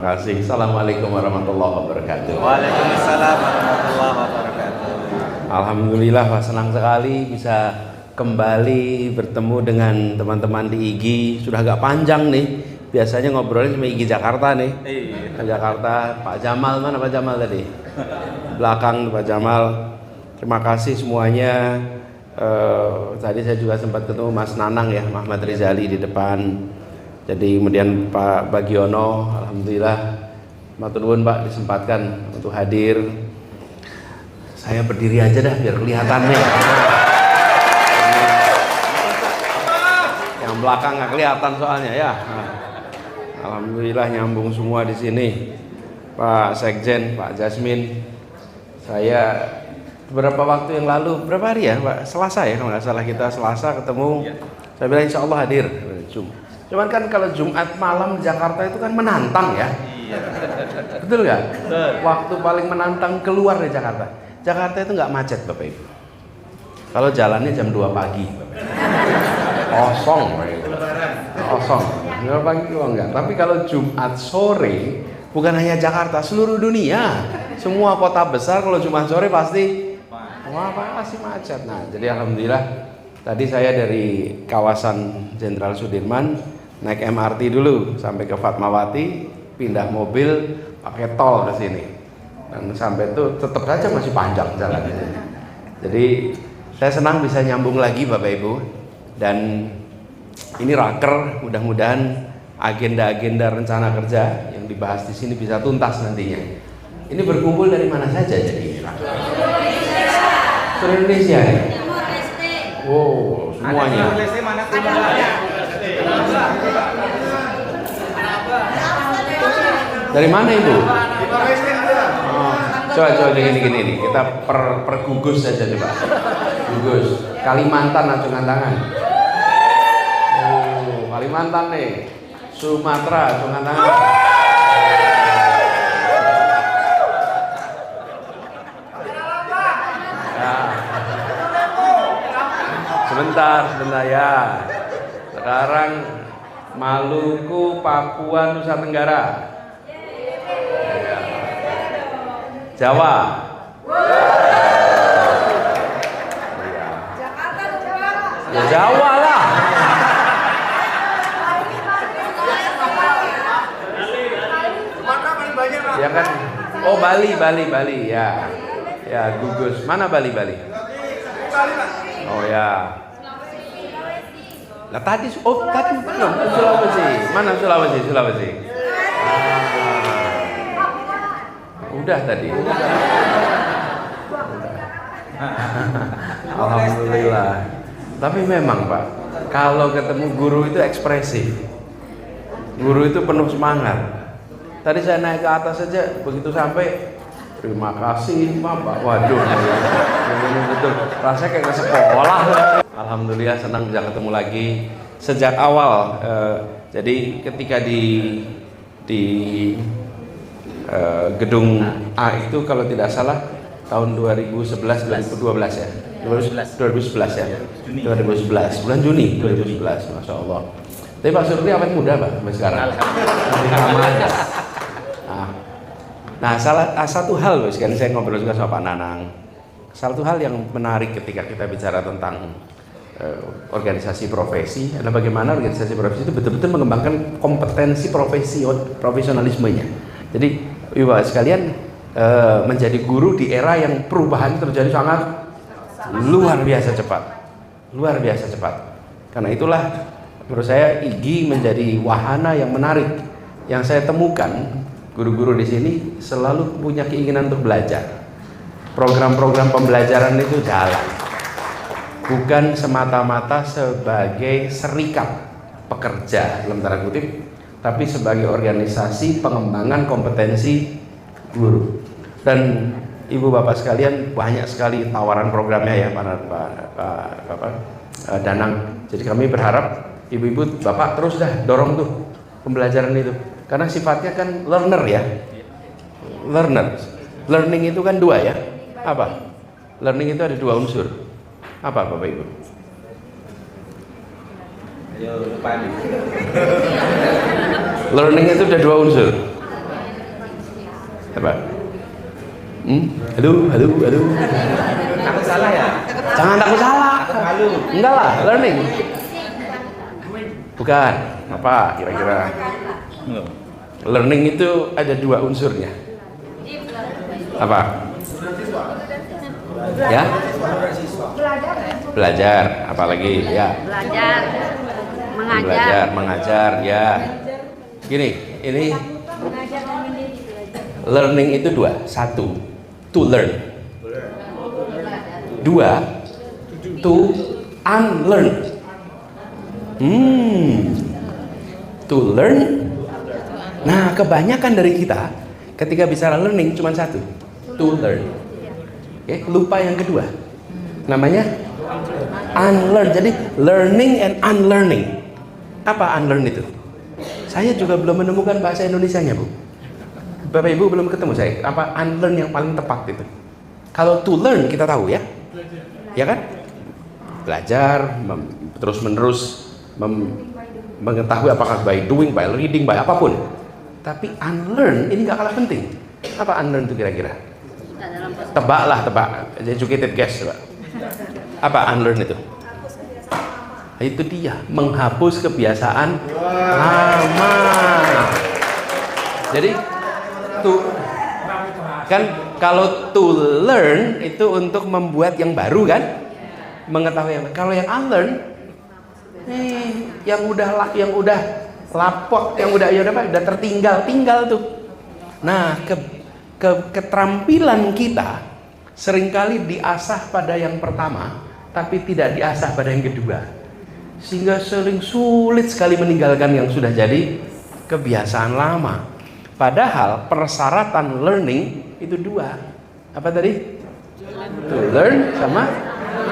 Terima kasih. Assalamualaikum warahmatullahi wabarakatuh. Waalaikumsalam warahmatullahi wabarakatuh. Alhamdulillah, Pak, senang sekali bisa kembali bertemu dengan teman-teman di IGI. Sudah agak panjang nih. Biasanya ngobrolnya cuma IGI Jakarta nih. Ke Jakarta. Pak Jamal, mana Pak Jamal tadi? Belakang Pak Jamal. Terima kasih semuanya. Tadi saya juga sempat ketemu Mas Nanang ya, Muhammad Rizali di depan. Jadi kemudian Pak Bagiono, alhamdulillah, matur nuwun Pak disempatkan untuk hadir. Saya berdiri aja dah biar kelihatan nih. Yang belakang nggak kelihatan soalnya ya. Alhamdulillah nyambung semua di sini. Pak Sekjen, Pak Jasmin, saya beberapa waktu yang lalu, berapa hari ya Pak? Selasa ya kalau nggak salah, kita Selasa ketemu. Saya bilang insya Allah hadir. Cuman kan kalau Jumat malam di Jakarta itu kan menantang ya. Betul nggak? Waktu paling menantang keluar dari Jakarta. Jakarta itu nggak macet Bapak Ibu. Kalau jalannya jam 2 pagi. Kosong Bapak Ibu. Kosong. 2 pagi kok enggak. Tapi kalau Jumat sore, bukan hanya Jakarta, seluruh dunia. Semua kota besar kalau Jumat sore pasti pasti macet. Nah, jadi alhamdulillah tadi saya dari kawasan Jenderal Sudirman naik MRT dulu sampai ke Fatmawati, pindah mobil pakai tol ke sini. Dan sampai itu tetap saja masih panjang jalannya. Jadi saya senang bisa nyambung lagi Bapak Ibu. Dan ini raker, mudah-mudahan agenda-agenda rencana kerja yang dibahas di sini bisa tuntas nantinya. Ini berkumpul dari mana saja jadi? Seluruh Indonesia ya? Wow, semuanya. Dari mana Ibu? Oh, coba gini. Kita pergugus saja coba. Gugus. Kalimantan acungan tangan. Oh, Kalimantan nih. Sumatera acungan tangan. Sebentar ya. Sekarang Maluku, Papua, Nusa Tenggara. Jawa. Ya Jawa lah. Ya kan. Oh Bali ya. Ya gugus. Mana Bali? Oh ya. Nah tadi belum Sulawesi. Mana Sulawesi? Udah tadi. Alhamdulillah. Tapi memang Pak, kalau ketemu guru itu ekspresif. Guru itu penuh semangat. Tadi saya naik ke atas saja, begitu sampai terima kasih Pak. Waduh, ini betul. Rasanya kayak ke sekolah. Alhamdulillah senang bisa ketemu lagi sejak awal. Jadi ketika di gedung A itu kalau tidak salah tahun 2011 2012 ya. 2011 ya. 2011 bulan Juni 2011, Masya Allah. Tapi Pak Surti awet muda Pak sampai sekarang. Nah, satu hal sekarang saya ngobrol juga sama Pak Nanang. Satu hal yang menarik ketika kita bicara tentang organisasi profesi adalah bagaimana organisasi profesi itu betul-betul mengembangkan kompetensi profesionalismenya. Jadi Ibu sekalian, menjadi guru di era yang perubahan terjadi sangat luar biasa cepat. Karena itulah menurut saya IGI menjadi wahana yang menarik. Yang saya temukan guru-guru di sini selalu punya keinginan untuk belajar. Program-program pembelajaran itu jalan. Bukan semata-mata sebagai serikat pekerja dalam tanda kutip, tapi sebagai organisasi pengembangan kompetensi guru. Dan Ibu Bapak sekalian, banyak sekali tawaran programnya ya Pak Danang. Jadi kami berharap Ibu-ibu Bapak terus dah dorong tuh pembelajaran itu, karena sifatnya kan learner ya. Learning itu kan dua ya. Apa? Learning itu ada dua unsur. Apa Bapak Ibu? Ayo depan. Learning itu ada dua unsur. Apa? Halo. Takut salah ya? Jangan takut salah. Takut malu. Enggak lah, learning. Bukan. Apa kira-kira? Learning itu ada dua unsurnya. Apa? Ya? Belajar. Apalagi? Ya. Mengajar. Ya. Gini, ini learning itu dua. Satu, to learn. Dua, to unlearn. To learn. Nah, kebanyakan dari kita ketika bicara learning cuma satu, to learn. Oke, lupa yang kedua. Namanya unlearn. Jadi learning and unlearning. Apa unlearn itu? Saya juga belum menemukan bahasa Indonesianya, Bu. Bapak Ibu belum ketemu saya. Apa unlearn yang paling tepat itu? Kalau to learn kita tahu ya. Ya kan? Belajar terus menerus mengetahui apakah by doing, by reading, by apapun. Tapi unlearn ini nggak kalah penting. Apa unlearn itu kira-kira? Tebak. Educated guess, Pak. Apa unlearn itu? Itu dia, menghapus kebiasaan lama. Jadi kan kalau to learn itu untuk membuat yang baru kan, mengetahui yang. Kalau yang unlearn, yang udah lapot, yang udah tinggal tuh. Nah, keterampilan kita seringkali diasah pada yang pertama, tapi tidak diasah pada yang kedua, sehingga sering sulit sekali meninggalkan yang sudah jadi kebiasaan lama. Padahal persyaratan learning itu dua. Apa tadi? To learn sama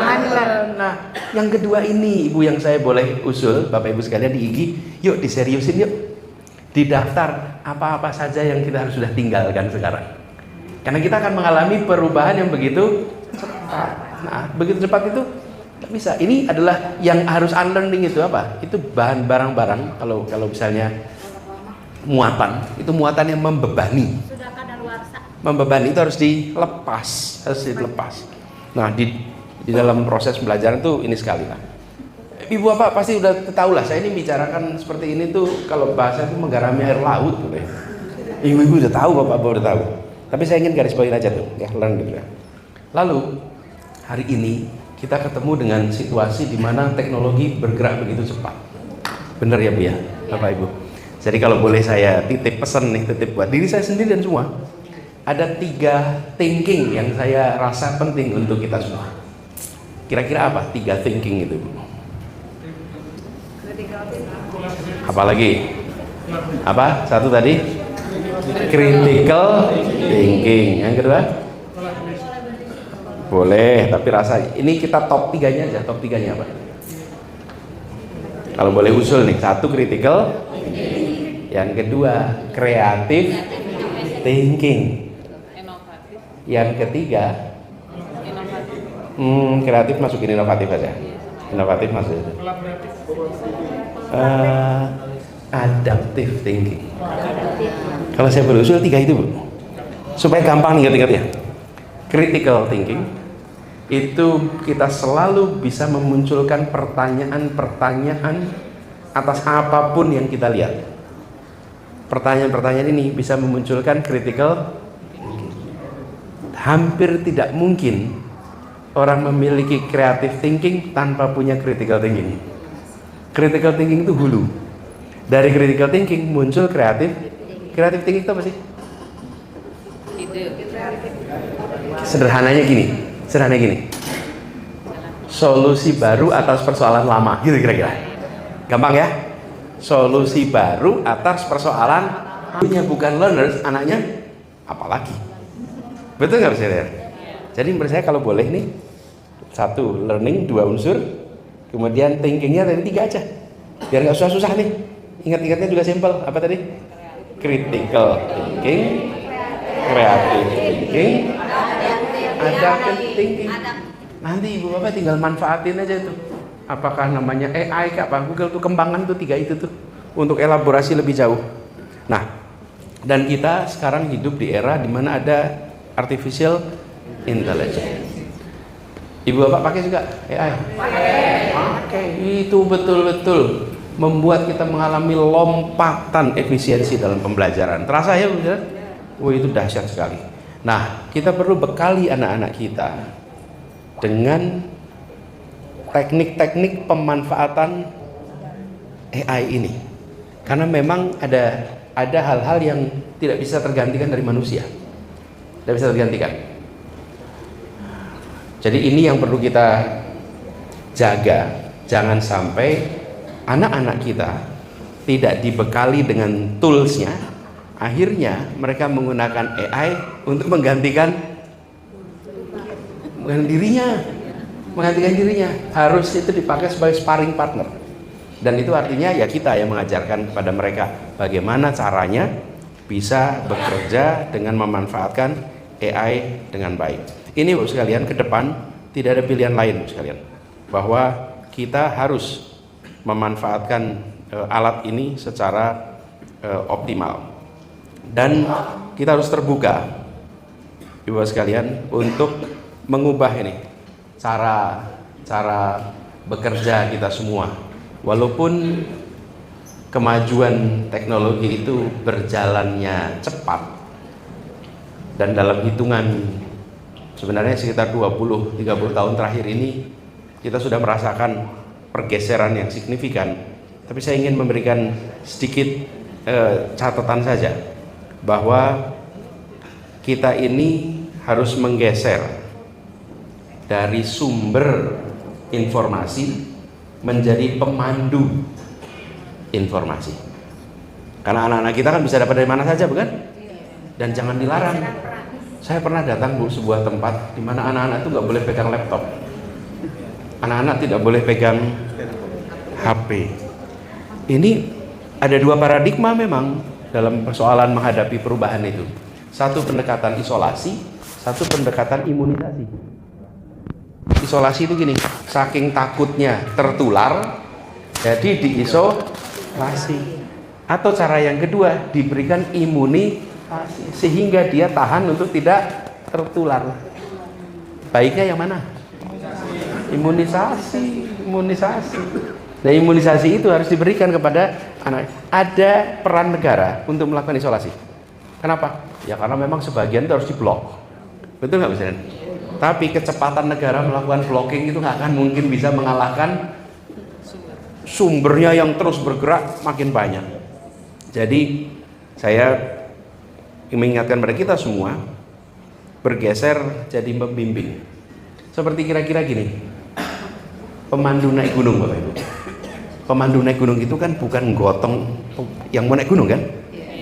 unlearn. Nah, yang kedua ini Ibu yang saya boleh usul, Bapak Ibu sekalian di IG, yuk diseriusin yuk. Didaftar apa-apa saja yang kita harus sudah tinggalkan sekarang. Karena kita akan mengalami perubahan yang begitu cepat. Nah, begitu cepat itu nggak bisa. Ini adalah yang harus unlearning itu apa? Itu bahan barang-barang kalau misalnya muatan yang membebani. Membebani itu harus dilepas. Nah, di dalam proses pembelajaran itu ini sekali lah. Ibu Bapak pasti udah tahu lah. Saya ini bicarakan seperti ini tuh kalau bahasa itu menggarami air laut tuh ya. Ibu udah tahu, Bapak udah tahu. Tapi saya ingin garis bawain aja tuh, ya learn gitu ya. Lalu hari ini kita ketemu dengan situasi di mana teknologi bergerak begitu cepat. Bener ya Bu ya, Bapak Ibu. Jadi kalau boleh saya titip pesan nih, titip buat diri saya sendiri dan semua. Ada 3 thinking yang saya rasa penting untuk kita semua. Kira-kira apa 3 thinking itu? Apalagi? Apa? Satu tadi? Critical thinking. Yang kedua? Boleh, tapi rasa ini kita top 3-nya aja. Top 3-nya apa? Kalau boleh usul nih, 1 critical, yang kedua creative thinking, yang ketiga kreatif masukin inovatif aja. Inovatif masuk itu. Adaptive thinking. Kalau saya berusul 3 itu Bu, supaya gampang ingat-ingat ya. Critical thinking itu kita selalu bisa memunculkan pertanyaan-pertanyaan atas apapun yang kita lihat. Pertanyaan-pertanyaan ini bisa memunculkan critical thinking. Hampir tidak mungkin orang memiliki creative thinking tanpa punya critical thinking. Critical thinking itu hulu. Dari critical thinking muncul creative thinking itu apa sih? Sederhananya gini. Solusi baru atas persoalan lama, gitu kira-kira. Gampang ya? Solusi baru atas persoalan punya bukan learners, anaknya apalagi. Betul nggak saya? Jadi menurut saya kalau boleh nih, 1 learning 2 unsur, kemudian thinkingnya dari 3 aja, biar nggak susah-susah nih. Ingat-ingatnya juga simple. Apa tadi? Critical thinking, creative thinking, adaptive thinking. Nanti Ibu Bapak tinggal manfaatin aja itu. Apakah namanya AI, apa Google tuh kembangkan tuh 3 itu tuh untuk elaborasi lebih jauh. Nah, Dan kita sekarang hidup di era di mana ada artificial intelligence. Ibu bapak pakai juga AI? Pakai. Itu betul-betul membuat kita mengalami lompatan efisiensi dalam pembelajaran. Terasa ya, Bu? Wah, itu dahsyat sekali. Nah, kita perlu bekali anak-anak kita dengan teknik-teknik pemanfaatan AI ini. Karena memang ada hal-hal yang tidak bisa tergantikan dari manusia. Tidak bisa tergantikan. Jadi ini yang perlu kita jaga. Jangan sampai anak-anak kita tidak dibekali dengan toolsnya, akhirnya mereka menggunakan AI untuk menggantikan dirinya. Harus itu dipakai sebagai sparring partner. Dan itu artinya ya kita yang mengajarkan kepada mereka bagaimana caranya bisa bekerja dengan memanfaatkan AI dengan baik. Ini Bu sekalian, ke depan tidak ada pilihan lain Bu sekalian, bahwa kita harus memanfaatkan alat ini secara optimal, dan kita harus terbuka Ibu sekalian untuk mengubah ini cara bekerja kita semua. Walaupun kemajuan teknologi itu berjalannya cepat, dan dalam hitungan sebenarnya sekitar 20-30 tahun terakhir ini kita sudah merasakan pergeseran yang signifikan. Tapi saya ingin memberikan sedikit catatan saja, bahwa kita ini harus menggeser dari sumber informasi menjadi pemandu informasi. Karena anak-anak kita kan bisa dapat dari mana saja, bukan? Dan jangan dilarang. Saya pernah datang Bu sebuah tempat di mana anak-anak itu nggak boleh pegang laptop, anak-anak tidak boleh pegang HP. Ini ada dua paradigma memang dalam persoalan menghadapi perubahan itu. Satu pendekatan isolasi, satu pendekatan imunisasi. Isolasi itu gini, saking takutnya tertular, jadi diisolasi. Atau cara yang kedua, diberikan imunisasi sehingga dia tahan untuk tidak tertular. Baiknya yang mana? Imunisasi. Nah, imunisasi itu harus diberikan kepada anak. Ada peran negara untuk melakukan isolasi. Kenapa? Ya karena memang sebagian itu harus diblok. Betul nggak Presiden? Tapi kecepatan negara melakukan blocking itu nggak akan mungkin bisa mengalahkan sumbernya yang terus bergerak makin banyak. Jadi saya mengingatkan pada kita semua bergeser jadi pembimbing. Seperti kira-kira gini, pemandu naik gunung Bapak Ibu. Pemandu naik gunung itu kan bukan gotong yang mau naik gunung kan?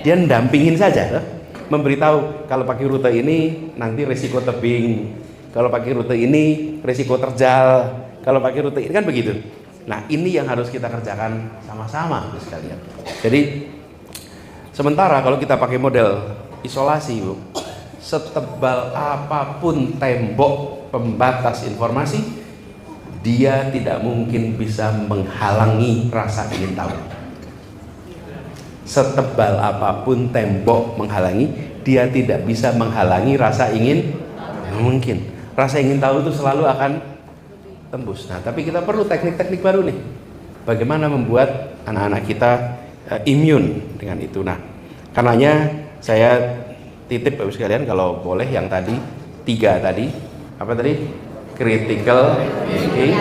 Dia dampingin saja, memberitahu kalau pakai rute ini nanti risiko tebing, kalau pakai rute ini risiko terjal, kalau pakai rute ini kan begitu. Nah, ini yang harus kita kerjakan sama-sama sekalian. Jadi sementara kalau kita pakai model isolasi Bu, setebal apapun tembok pembatas informasi, dia tidak mungkin bisa menghalangi rasa ingin tahu. Setebal apapun tembok menghalangi, dia tidak bisa menghalangi rasa ingin. Mungkin rasa ingin tahu itu selalu akan tembus. Nah, tapi kita perlu teknik-teknik baru nih, bagaimana membuat anak-anak kita imun dengan itu. Nah, karenanya saya titip Bapak sekalian kalau boleh yang tadi 3 tadi, apa tadi? Critical thinking,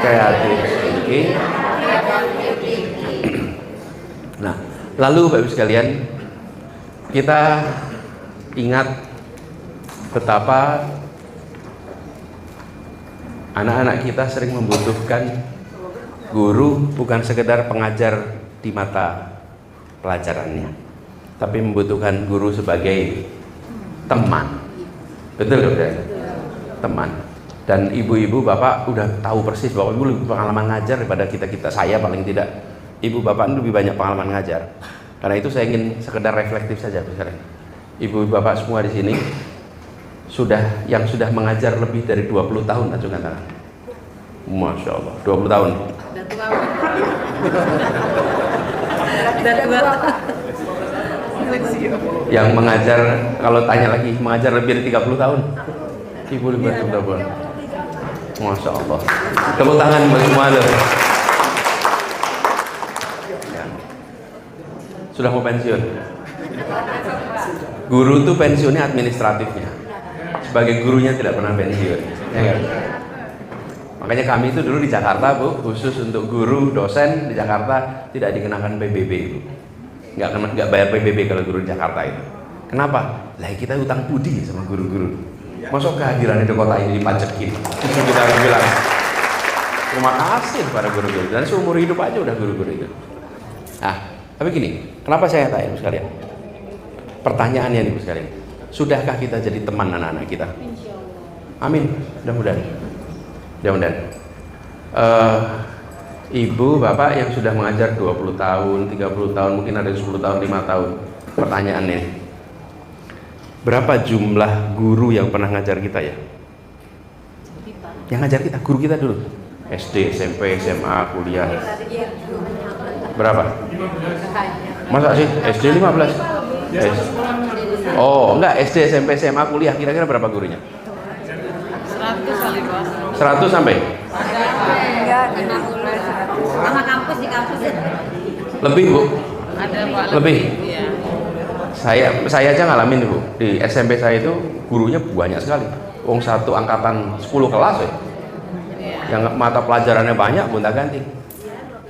creative thinking. Nah, lalu Bapak sekalian, kita ingat betapa anak-anak kita sering membutuhkan guru bukan sekedar pengajar di mata pelajarannya, tapi membutuhkan guru sebagai teman. Betul kan? Teman. Dan ibu-ibu bapak udah tahu persis bahwa ibu lebih pengalaman ngajar daripada kita. Saya paling tidak. Ibu bapak lebih banyak pengalaman ngajar. Karena itu saya ingin sekedar reflektif saja sekarang. Ibu bapak semua di sini sudah mengajar lebih dari 20 tahun, acungkan tangan. Masya Allah, 20 tahun. Yang mengajar, kalau tanya lagi, mengajar lebih dari 30 tahun. Ibu lebih dari 30 tahun. Masya Allah. Tepuk tangan buat semua loh. Ya. Sudah mau pensiun. Guru tuh pensiunnya administratifnya. Sebagai gurunya tidak pernah pensiun. Ya kan? Makanya kami itu dulu di Jakarta, Bu, khusus untuk guru, dosen di Jakarta tidak dikenakan PBB, Bu. Nggak bayar PBB kalau guru di Jakarta itu. Kenapa? Lah kita utang budi sama guru-guru. Masuk kehadiran di kota ini dipajekin. Itu kita akan bilang terima kasih kepada guru-guru. Dan seumur hidup aja udah guru-guru itu. Nah, tapi gini, kenapa saya tanya Ibu sekalian? Pertanyaannya nih Ibu sekalian, sudahkah kita jadi teman anak-anak kita? Amin, mudah-mudahan. Mudah-mudahan. Ibu, bapak yang sudah mengajar 20 tahun, 30 tahun, mungkin ada 10 tahun, 5 tahun. Pertanyaannya, berapa jumlah guru yang pernah ngajar kita ya? Yang ngajar kita, guru kita dulu. SD, SMP, SMA, kuliah. Berapa? Masa sih? SD 15? Oh, enggak, SD, SMP, SMA, kuliah. Kira-kira berapa gurunya? 100 kali, Pak. 100 sampai? Enggak, 50. Sama kampus di kampus ya? Lebih, Bu? Ada, Pak. Lebih? Iya. Saya aja ngalamin, Bu. Di SMP saya itu gurunya banyak sekali. Wong satu angkatan 10 kelas ya. Yang mata pelajarannya banyak, gonta-ganti.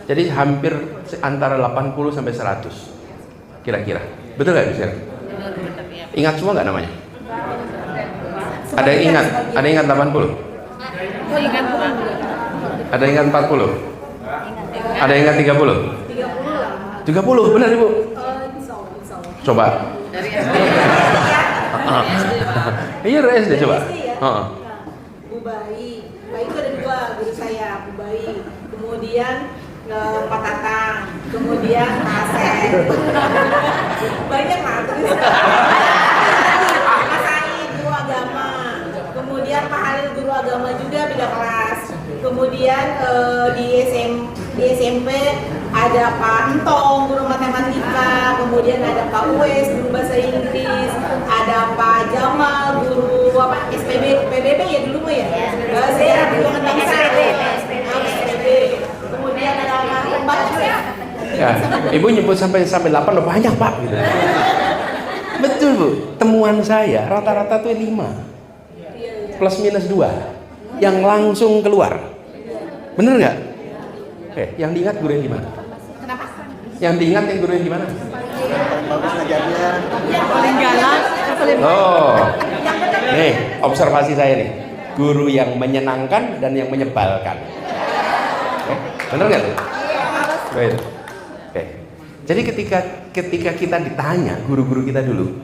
Jadi hampir antara 80 sampai 100. Kira-kira. Betul nggak bisa? Ingat semua nggak namanya? Ada yang ingat? Ada yang ingat 80? Oh, ingat, Pak. Ada yang ingat 40? Ada yang ingat 30? 30, benar Ibu? Coba. Dari SD. Iya, dari SD coba. Bu Bayi itu ada dua guru saya, Bu Bayi. Kemudian Pak Tatang, kemudian Pak Asep. Banyak lah terus. Pak Said guru agama, kemudian Pak Halil guru agama juga beda kelas. Kemudian di SMP ada Pak Entong guru matematika, kemudian ada Pak Uwes guru bahasa Inggris, ada Pak Jamal guru apa PBB ya dulu mah ya, sejarah perjuangan bangsa, SPB. Kemudian ada Mbak ya. Ya, Ibu nyebut sampai 8 loh, banyak Pak gitu. Betul Bu, temuan saya rata-rata tuh 5 plus minus 2 yang langsung keluar. Bener nggak? Oke, yang diingat guru yang gimana? Kenapa? Yang diingat yang guru yang gimana? Paling galak, paling Oh, nih observasi saya nih, guru yang menyenangkan dan yang menyebalkan. Oke, bener nggak tuh? Baik. Oke. Jadi ketika kita ditanya guru-guru kita dulu,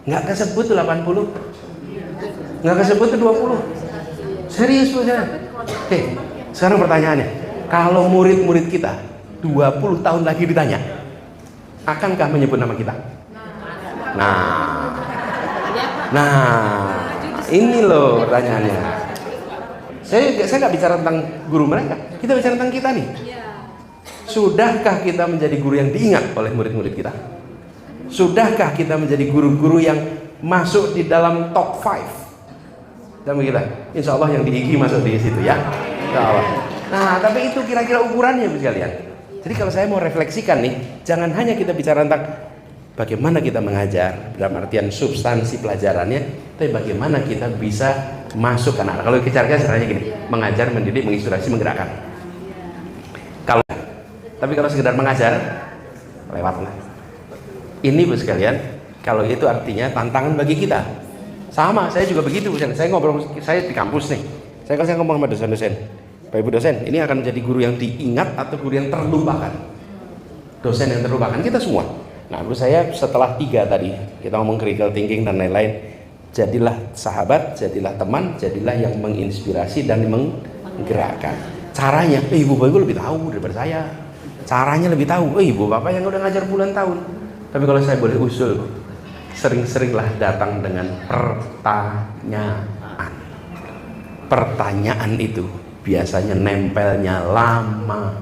nggak kesebut tuh 80, nggak kesebut tuh 20. Serius Bu saya. Oke, sekarang pertanyaannya, kalau murid-murid kita 20 tahun lagi ditanya, akankah menyebut nama kita? Nah, ini loh pertanyaannya. Saya nggak bicara tentang guru mereka, kita bicara tentang kita nih. Sudahkah kita menjadi guru yang diingat oleh murid-murid kita? Sudahkah kita menjadi guru-guru yang masuk di dalam top 5? Dan kita, insya Allah yang di IG masuk di situ ya. Insya Allah. Nah, tapi itu kira-kira ukurannya Bu sekalian. Jadi kalau saya mau refleksikan nih, jangan hanya kita bicara tentang bagaimana kita mengajar dalam artian substansi pelajarannya, tapi bagaimana kita bisa masuk ke anak. Kalau bicara caranya gini, mengajar, mendidik, menginspirasi, menggerakkan. Tapi kalau sekedar mengajar, lewatlah. Ini Bu sekalian, kalau itu artinya tantangan bagi kita. Sama, saya juga begitu. Saya ngobrol, saya di kampus nih. Saya ngomong sama dosen-dosen. Bapak Ibu dosen, ini akan menjadi guru yang diingat atau guru yang terlupakan? Dosen yang terlupakan, kita semua. Nah, menurut saya setelah 3 tadi, kita ngomong critical thinking dan lain-lain, jadilah sahabat, jadilah teman, jadilah yang menginspirasi dan menggerakkan. Caranya, Ibu Bapak Ibu lebih tahu daripada saya. Caranya lebih tahu, Ibu Bapak yang udah ngajar bulan tahun. Tapi kalau saya boleh usul, sering-seringlah datang dengan pertanyaan. Pertanyaan itu biasanya nempelnya lama.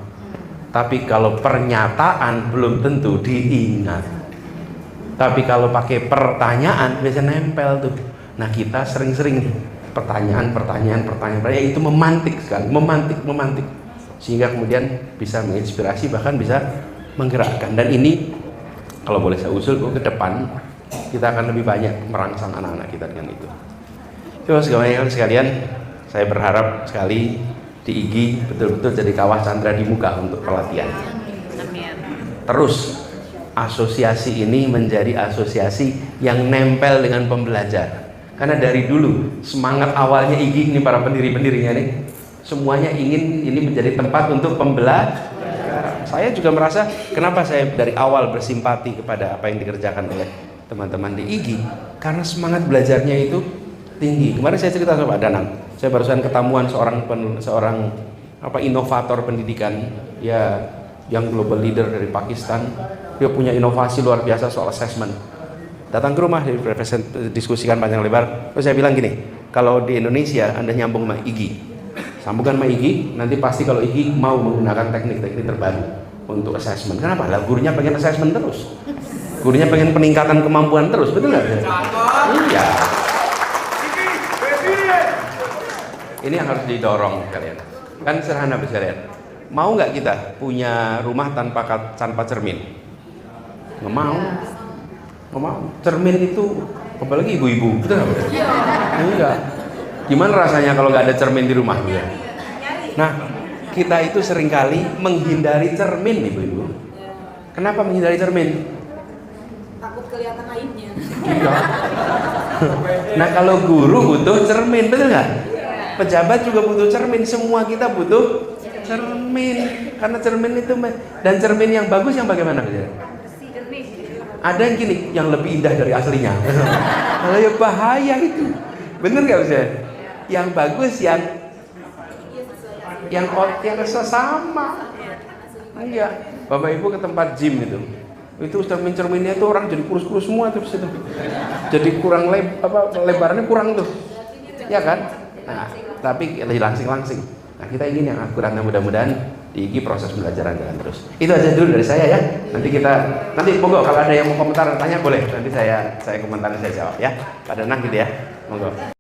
Tapi kalau pernyataan belum tentu diingat. Tapi kalau pakai pertanyaan biasanya nempel tuh. Nah kita sering-sering nih pertanyaan, ya itu memantik sekali, memantik, sehingga kemudian bisa menginspirasi, bahkan bisa menggerakkan. Dan ini kalau boleh saya usul ke depan, kita akan lebih banyak merangsang anak-anak kita dengan itu. Sekalian, saya berharap sekali di IGI betul-betul jadi kawah Chandra di muka untuk pelatihan. Terus asosiasi ini menjadi asosiasi yang nempel dengan pembelajar. Karena dari dulu semangat awalnya IGI ini, para pendiri-pendirinya nih, semuanya ingin ini menjadi tempat untuk pembelajar. Saya juga merasa kenapa saya dari awal bersimpati kepada apa yang dikerjakan oleh teman-teman di IGI, karena semangat belajarnya itu tinggi. Kemarin saya cerita sama Pak Danang, saya barusan ketemuan seorang inovator pendidikan ya, yang global leader dari Pakistan. Dia punya inovasi luar biasa soal assessment. Datang ke rumah, diskusikan panjang lebar. Terus saya bilang gini, kalau di Indonesia Anda nyambung sama IGI, sambungkan sama IGI, nanti pasti kalau IGI mau menggunakan teknik-teknik terbaru untuk assessment. Kenapa? Lah gurunya pengen assessment terus, gurunya pengen peningkatan kemampuan terus, betul nggak? Iya. Ini yang harus didorong kalian. Kan sederhana sekalian. Mau nggak kita punya rumah tanpa cermin? Nggak mau. Cermin itu apalagi ibu-ibu, betul nggak? Enggak. Gimana rasanya kalau nggak ada cermin di rumah? Nah, kita itu seringkali menghindari cermin, ibu-ibu. Kenapa menghindari cermin? Takut kelihatan aibnya. Iya. Nah, kalau guru butuh cermin, betul nggak? Pejabat juga butuh cermin, semua kita butuh cermin. Karena cermin itu, dan cermin yang bagus yang bagaimana? Ada yang gini, yang lebih indah dari aslinya. Kalau ya bahaya itu, bener nggak bisa? Yang bagus yang sesama. Enggak, Bapak Ibu ke tempat gym itu cermin-cerminnya itu orang jadi kurus-kurus semua tuh situ. Jadi kurang lebarannya kurang tuh, ya kan? Nah, tapi langsing-langsing. Nah, kita ingin yang akurat. Mudah-mudahan di IGI proses pembelajaran jalan terus. Itu aja dulu dari saya ya. Nanti monggo kalau ada yang mau komentar tanya boleh. Nanti saya komentar, saya jawab ya. Pak Danang gitu ya. Monggo.